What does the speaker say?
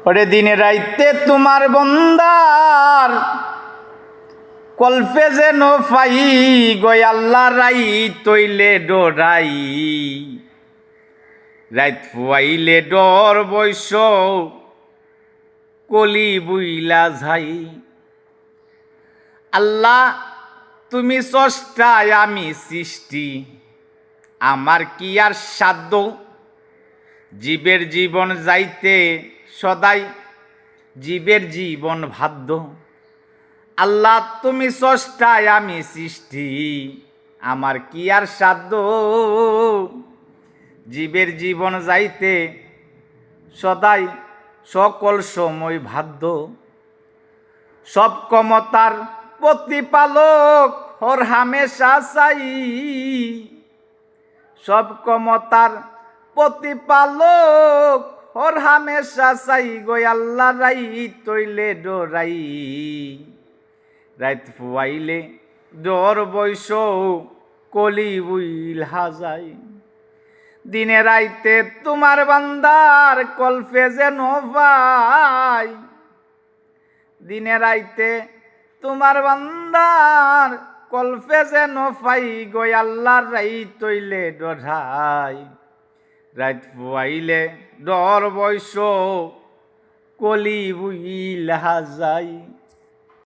ওরে দিনে রাইতে তোমার বন্দার কল্পে যেন পাই গয় আল্লাহ রাই তৈলে ডরাই রাইত ফুয়াইলে ডর বৈশ কলি বুইলা যাই। আল্লাহ তুমি স্রষ্টায় আমি সৃষ্টি, আমার কি আর সাধ্য জীবের জীবন যাইতে সদাই জীবের জীবন ভাদ্য। আল্লাহ তুমি স্রষ্টায় আমি সৃষ্টি, আমার কি আর সাধ্য জীবের জীবন যাইতে সদাই সকল সময় ভাদ্য। সব ক্ষমতার প্রতিপালক হর হামেশা চাই, সব ক্ষমতার প্রতিপালক হর হামেশা চাই গো আল্লাহ রাই তৈলে ডরাই রাইত ফুয়াইলে ডর বৈশ কলি বুইলা যাই। দিনে রাইতে তোমার বান্দার কল্পে যেন পাই, দিনে রাইতে তোমার বান্দার কল্পে যেন পাই গো আল্লাহ রাই তৈলে ডরাই রাইত ফুয়াইলে ডর বৈশ কলি বুইলা যাই।